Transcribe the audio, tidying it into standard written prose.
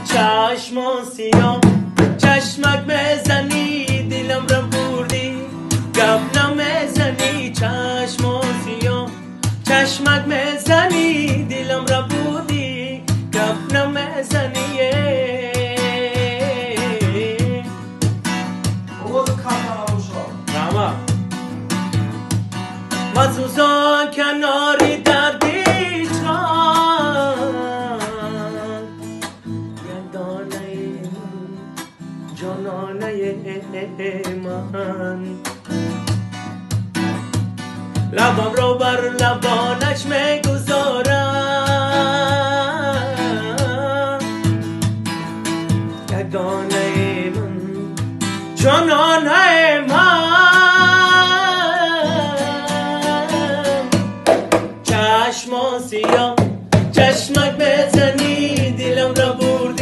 چشم سیاه چشمک میزنی دلم را بردی گپ نمیزنی چشم سیاه چشمک میزنی دلم را بردی گپ نمیزنی مزوزا کناری دردیش گردانه جانانه من لبم رو بر لبانش میگذارم گردانه من جانانه من چشم سیاه